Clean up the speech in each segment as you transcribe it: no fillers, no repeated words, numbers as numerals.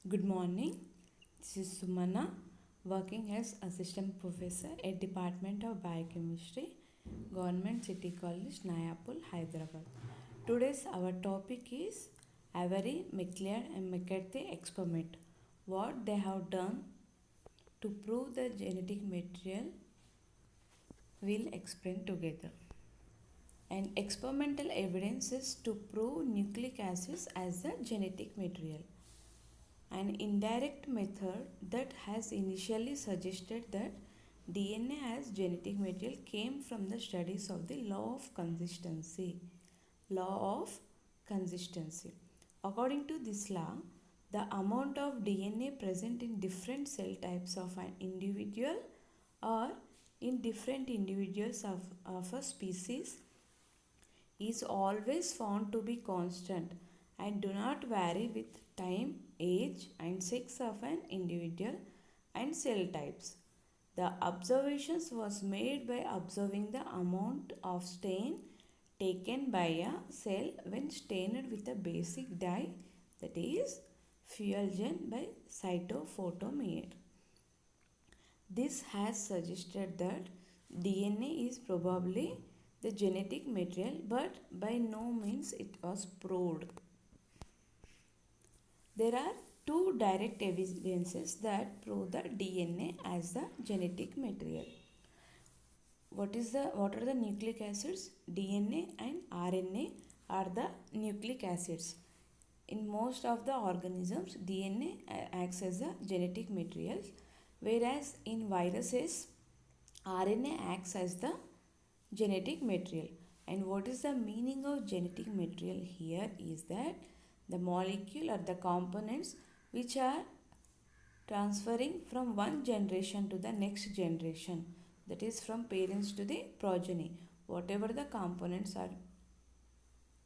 Good morning. This is Sumana, working as Assistant Professor at Department of Biochemistry, Government City College, Nayapur, Hyderabad. Today's our topic is Avery, McLeod and McCarthy experiment. What they have done to prove the genetic material we'll explain together. And experimental evidences to prove nucleic acids as the genetic material. An indirect method that has initially suggested that DNA as genetic material came from the studies of the law of consistency. Law of consistency. According to this law, the amount of DNA present in different cell types of an individual or in different individuals of a species is always found to be constant and do not vary with time, age and sex of an individual and cell types. The observations was made by observing the amount of stain taken by a cell when stained with a basic dye, that is Fuelgen by cytophotometer. This has suggested that DNA is probably the genetic material, but by no means it was proved. There are two direct evidences that prove the DNA as the genetic material. What are the nucleic acids? DNA and RNA are the nucleic acids. In most of the organisms, DNA acts as a genetic material, whereas in viruses, RNA acts as the genetic material. And what is the meaning of genetic material here is that the molecule or the components which are transferring from one generation to the next generation, that is from parents to the progeny. Whatever the components are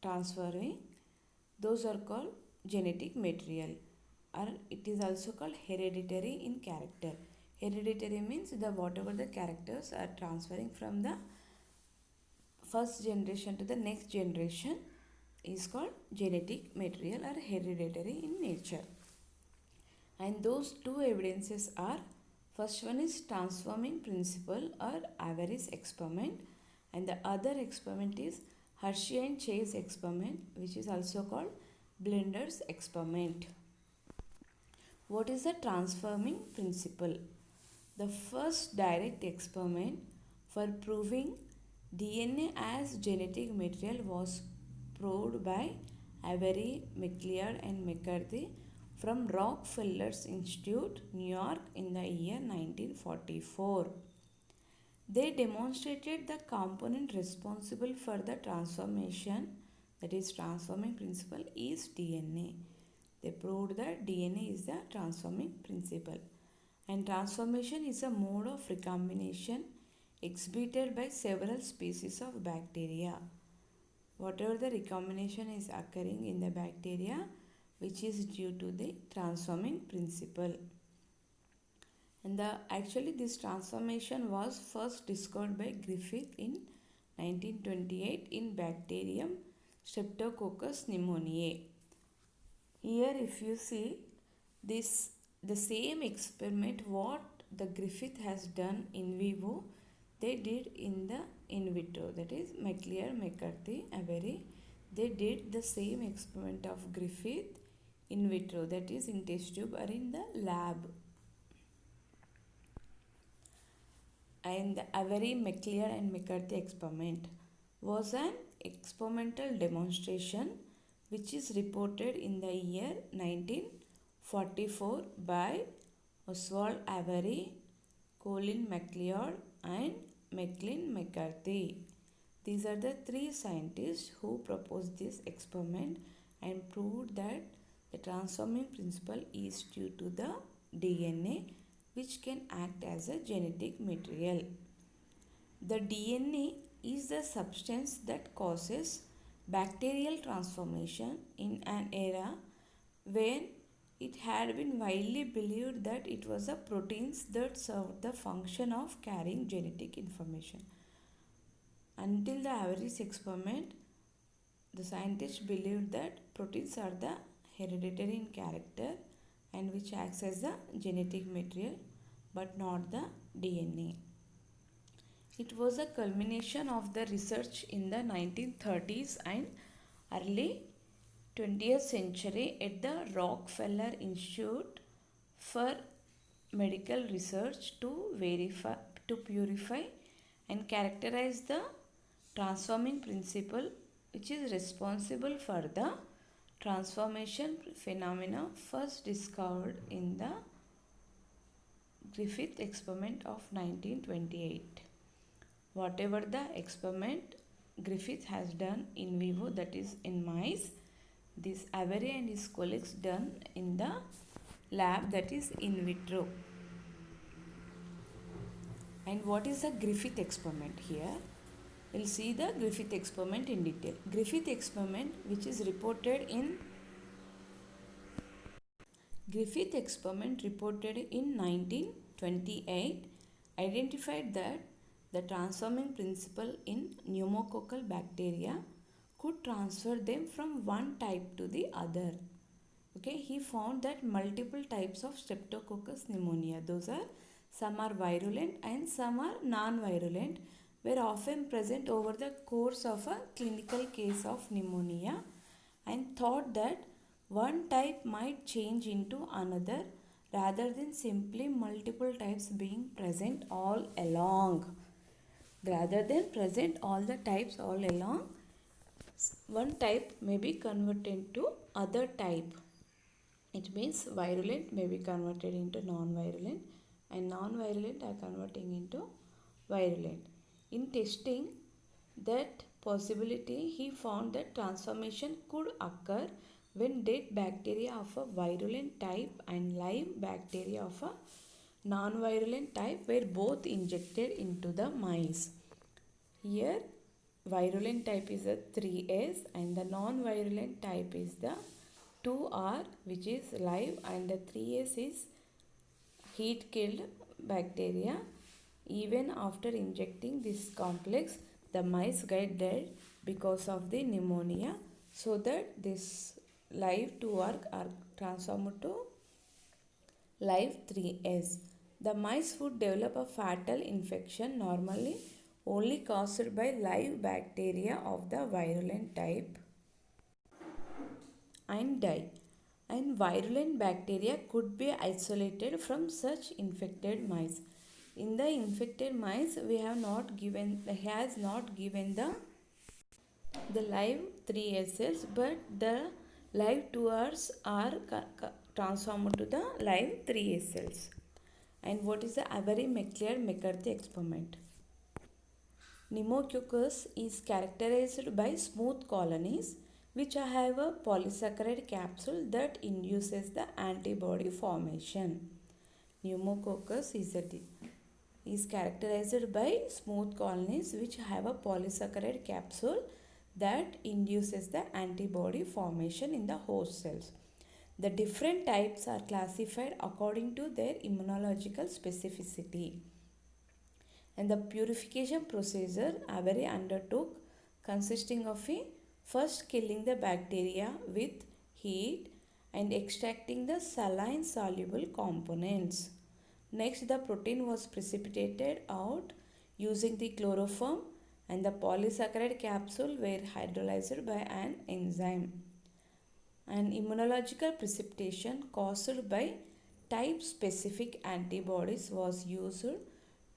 transferring, those are called genetic material, or it is also called hereditary in character. Hereditary means the whatever the characters are transferring from the first generation to the next generation is called genetic material or hereditary in nature. And those two evidences are, first one is transforming principle or Avery's experiment, and the other experiment is Hershey and Chase experiment, which is also called Blender's experiment. What is the transforming principle? The first direct experiment for proving DNA as genetic material was proved by Avery, McLeod and McCarthy from Rockefeller's Institute, New York in the year 1944. They demonstrated the component responsible for the transformation, that is transforming principle, is DNA. They proved that DNA is the transforming principle. And transformation is a mode of recombination exhibited by several species of bacteria. Whatever the recombination is occurring in the bacteria, which is due to the transforming principle. And actually this transformation was first discovered by Griffith in 1928 in Bacterium Streptococcus pneumoniae. Here if you see this, the same experiment what the Griffith has done in vivo, they did in the in vitro, that is McLeod, McCarthy, Avery. They did the same experiment of Griffith in vitro, that is in test tube or in the lab. And the Avery, McLeod and McCarthy experiment was an experimental demonstration which is reported in the year 1944 by Oswald Avery, Colin McLeod and McLean McCarthy. These are the three scientists who proposed this experiment and proved that the transforming principle is due to the DNA, which can act as a genetic material. The DNA is the substance that causes bacterial transformation in an era when it had been widely believed that it was the proteins that served the function of carrying genetic information. Until the Avery's experiment, the scientists believed that proteins are the hereditary in character and which acts as the genetic material but not the DNA. It was a culmination of the research in the 1930s and early 20th century at the Rockefeller Institute for Medical Research to purify and characterize the transforming principle which is responsible for the transformation phenomena first discovered in the Griffith experiment of 1928. Whatever the experiment Griffith has done in vivo, that is in mice, this Avery and his colleagues done in the lab, that is in vitro. And what is the Griffith experiment here? We'll see the Griffith experiment in detail. Griffith experiment, which is reported in 1928, identified that the transforming principle in pneumococcal bacteria could transfer them from one type to the other. Okay, he found that multiple types of Streptococcus pneumonia, those are some are virulent and some are non-virulent, were often present over the course of a clinical case of pneumonia, and thought that one type might change into another rather than simply multiple types being present all along. Rather than present all the types all along, one type may be converted to other type. It means virulent may be converted into non-virulent and non-virulent are converting into virulent. In testing that possibility, he found that transformation could occur when dead bacteria of a virulent type and live bacteria of a non-virulent type were both injected into the mice. Here virulent type is a 3S and the non-virulent type is the 2R, which is live, and the 3S is heat killed bacteria. Even after injecting this complex, the mice get dead because of the pneumonia, so that this live 2R are transformed to live 3S. The mice would develop a fatal infection normally only caused by live bacteria of the virulent type and die. And virulent bacteria could be isolated from such infected mice. In the infected mice, he has not given the live 3S cells, but the live 2Rs are transformed to the live 3S cells. And what is the Avery McLeod-McCarthy experiment? Pneumococcus is characterized by smooth colonies which have a polysaccharide capsule that induces the antibody formation. Pneumococcus is characterized by smooth colonies which have a polysaccharide capsule that induces the antibody formation in the host cells. The different types are classified according to their immunological specificity. And the purification procedure Avery undertook, consisting of first killing the bacteria with heat and extracting the saline soluble components. Next, the protein was precipitated out using the chloroform, and the polysaccharide capsule were hydrolyzed by an enzyme. And immunological precipitation caused by type specific antibodies was used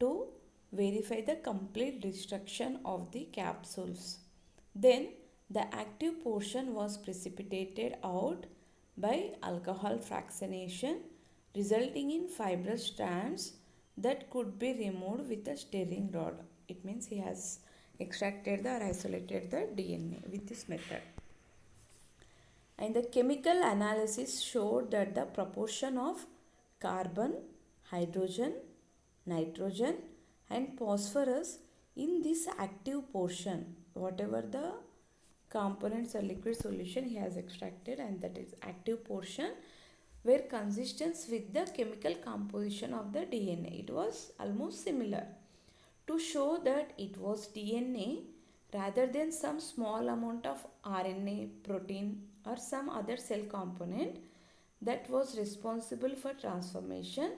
to verify the complete destruction of the capsules. Then the active portion was precipitated out by alcohol fractionation, resulting in fibrous strands that could be removed with a stirring rod. It means he has extracted or isolated the DNA with this method. And the chemical analysis showed that the proportion of carbon, hydrogen, nitrogen and phosphorus in this active portion, whatever the components or liquid solution he has extracted, and that is active portion, were consistent with the chemical composition of the DNA. It was almost similar. To show that it was DNA rather than some small amount of RNA, protein or some other cell component, that was responsible for transformation.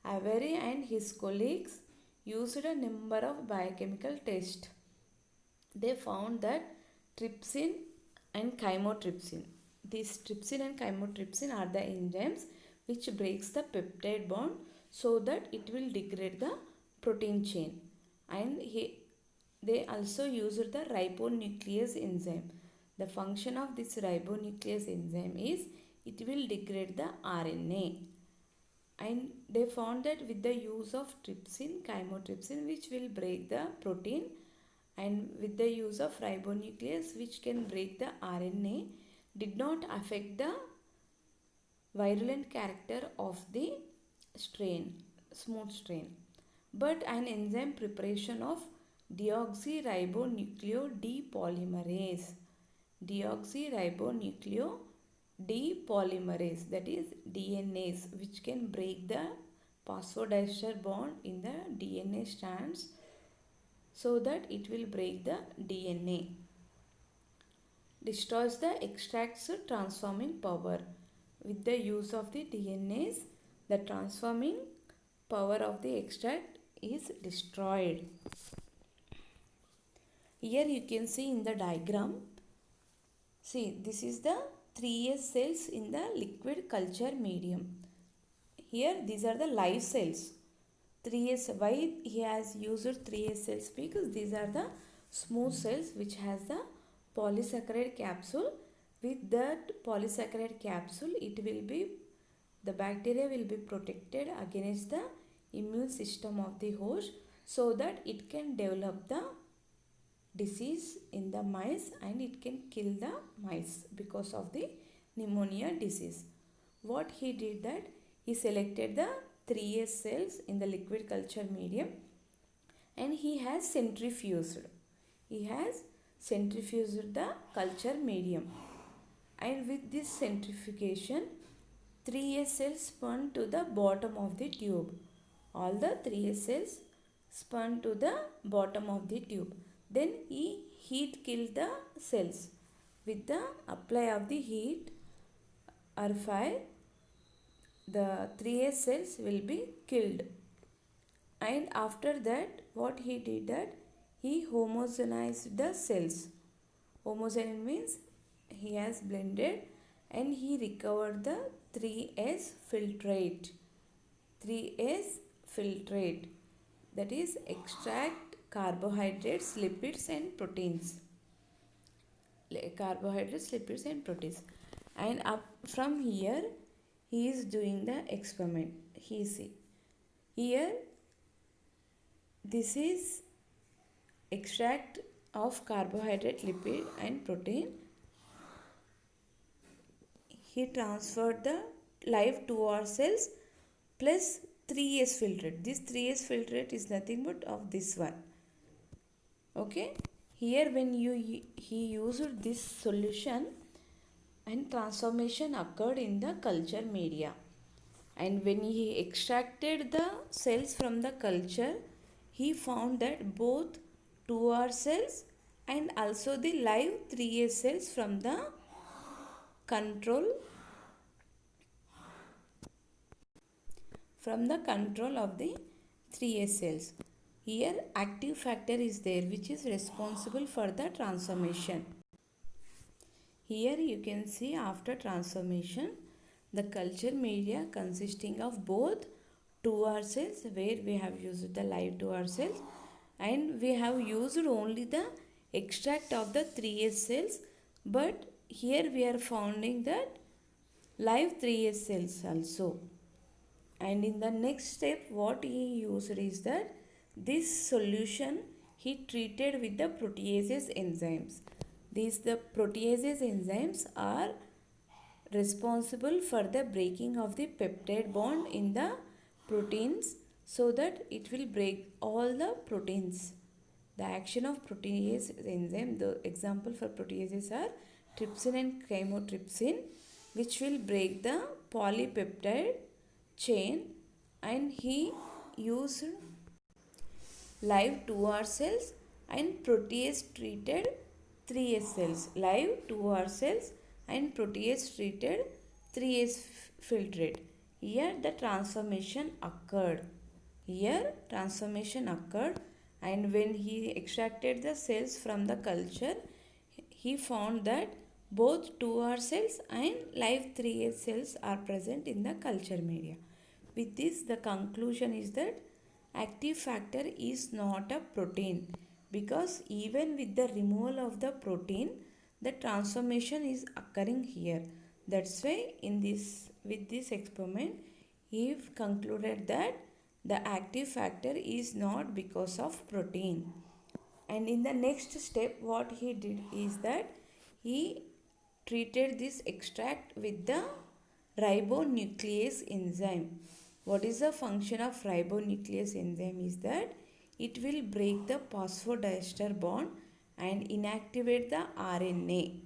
Avery and his colleagues used a number of biochemical tests. They found that trypsin and chymotrypsin. These trypsin and chymotrypsin are the enzymes which breaks the peptide bond so that it will degrade the protein chain. And they also used the ribonuclease enzyme. The function of this ribonuclease enzyme is it will degrade the RNA. And they found that with the use of trypsin, chymotrypsin which will break the protein, and with the use of ribonuclease which can break the RNA, did not affect the virulent character of the smooth strain. But an enzyme preparation of deoxyribonucleodepolymerase, deoxyribonucleodepolymerase, that is DNase, which can break the phosphodiester bond in the DNA strands so that it will break the DNA. Destroys the extract's transforming power. With the use of the DNase, the transforming power of the extract is destroyed. Here you can see in the diagram, see this is the 3S cells in the liquid culture medium. Here these are the live cells. 3S, why he has used 3S cells? Because these are the smooth cells which has the polysaccharide capsule. With that polysaccharide capsule, the bacteria will be protected against the immune system of the host so that it can develop the disease in the mice and it can kill the mice because of the pneumonia disease. What he did that he selected the 3S cells in the liquid culture medium and he has centrifuged. He has centrifuged the culture medium, and with this centrifugation 3S cells spun to the bottom of the tube. All the 3S cells spun to the bottom of the tube. Then he heat killed the cells. With the apply of the heat or fire, the 3S cells will be killed. And after that, what he did that he homogenized the cells. Homogeneous means he has blended and he recovered the 3S filtrate. 3S filtrate, that is extract carbohydrates, lipids and proteins. Carbohydrates, lipids and proteins. And up from here he is doing the experiment. He see here this is extract of carbohydrate, lipid and protein. He transferred the live 2R cells plus 3S filtrate. This 3S filtrate is nothing but of this one. Okay. Here when he used this solution and transformation occurred in the culture media. And when he extracted the cells from the culture, he found that both 2R cells and also the live 3S cells from the control of the 3S cells. Here active factor is there which is responsible for the transformation. Here you can see after transformation the culture media consisting of both 2R cells, where we have used the live 2R cells, and we have used only the extract of the 3S cells, but here we are finding that live 3S cells also. And in the next step what he used is that this solution he treated with the proteases enzymes. The proteases enzymes are responsible for the breaking of the peptide bond in the proteins so that it will break all the proteins. The action of protease enzyme, the example for proteases are trypsin and chymotrypsin, which will break the polypeptide chain, and he used live 2R cells and protease treated 3S cells. Live 2R cells and protease treated 3s filtrate. Here the transformation occurred. Here transformation occurred, and when he extracted the cells from the culture, he found that both 2R cells and live 3S cells are present in the culture media. With this, the conclusion is that active factor is not a protein, because even with the removal of the protein, the transformation is occurring here. That's why in this with this experiment, he concluded that the active factor is not because of protein. And in the next step, what he did is that he treated this extract with the ribonuclease enzyme. What is the function of ribonuclease enzyme is that it will break the phosphodiester bond and inactivate the RNA.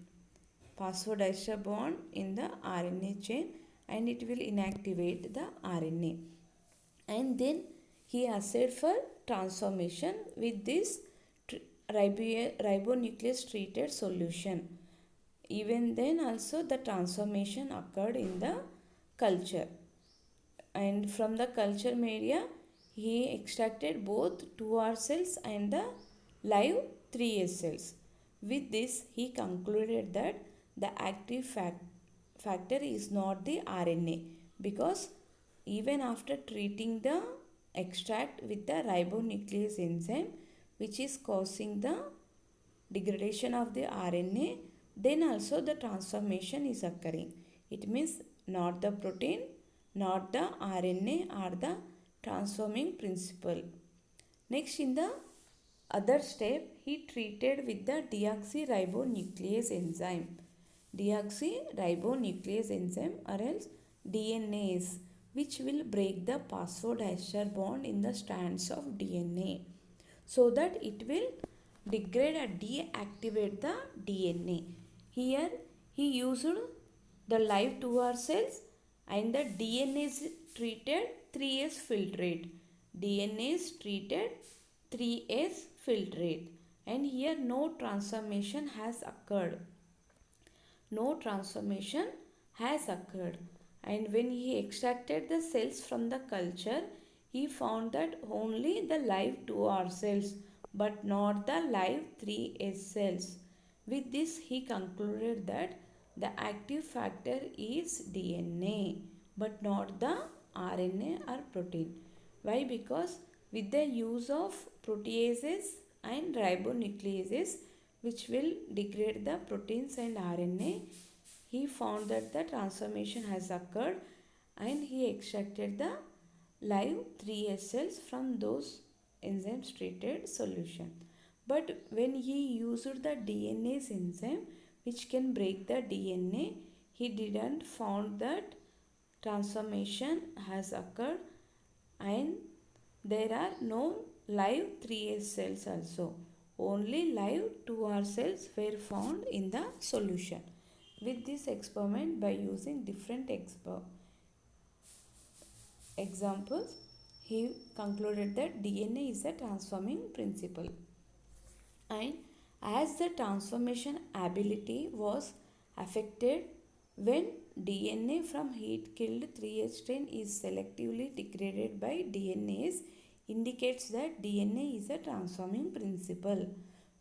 Phosphodiester bond in the RNA chain, and it will inactivate the RNA. And then he assayed for transformation with this ribonuclease treated solution. Even then also the transformation occurred in the culture, and from the culture media he extracted both 2R cells and the live 3S cells. With this he concluded that the active factor is not the RNA, because even after treating the extract with the ribonuclease enzyme, which is causing the degradation of the RNA, then also the transformation is occurring. It means not the protein, not the RNA are the transforming principle. Next, in the other step, he treated with the deoxyribonuclease enzyme. Deoxyribonuclease enzyme, or else DNase, which will break the phosphodiester bond in the strands of DNA, so that it will degrade or deactivate the DNA. Here he used the live 2R cells and the DNase treated 3S filtrate. DNase treated 3S filtrate, and here no transformation has occurred. No transformation has occurred. And when he extracted the cells from the culture, he found that only the live 2R cells but not the live 3S cells. With this, he concluded that the active factor is DNA but not the RNA or protein. Why? Because with the use of proteases and ribonucleases, which will degrade the proteins and RNA, he found that the transformation has occurred, and he extracted the live 3S cells from those enzymes treated solution. But when he used the DNase enzyme, which can break the DNA, he didn't found that transformation has occurred, and there are no live 3S cells also. Only live 2R cells were found in the solution. With this experiment, by using different examples, he concluded that DNA is a transforming principle. And as the transformation ability was affected when DNA from heat killed 3H strain is selectively degraded by DNase, indicates that DNA is a transforming principle.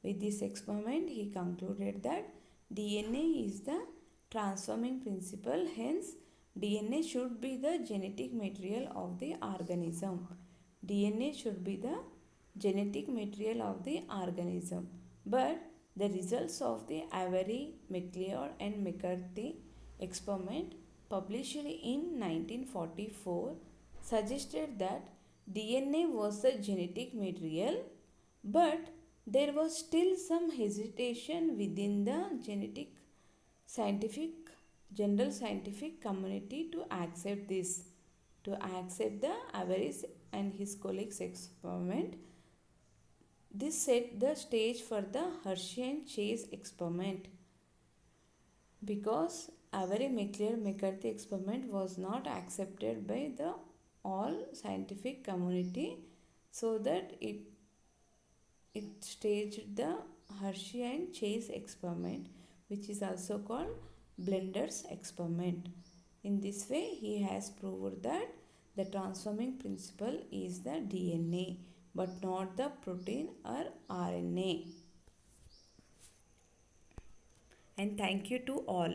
With this experiment, he concluded that DNA is the transforming principle, hence DNA should be the genetic material of the organism. DNA should be the genetic material of the organism. But the results of the Avery, McLeod and McCarthy experiment, published in 1944, suggested that DNA was the genetic material, but there was still some hesitation within the genetic scientific general scientific community to accept this, to accept the Avery's and his colleagues experiment. This set the stage for the Hershey and Chase experiment, because Avery, McLeod, McCarthy experiment was not accepted by the all scientific community, so that it staged the Hershey and Chase experiment, which is also called Blender's experiment. In this way, he has proved that the transforming principle is the DNA but not the protein or RNA. And thank you to all.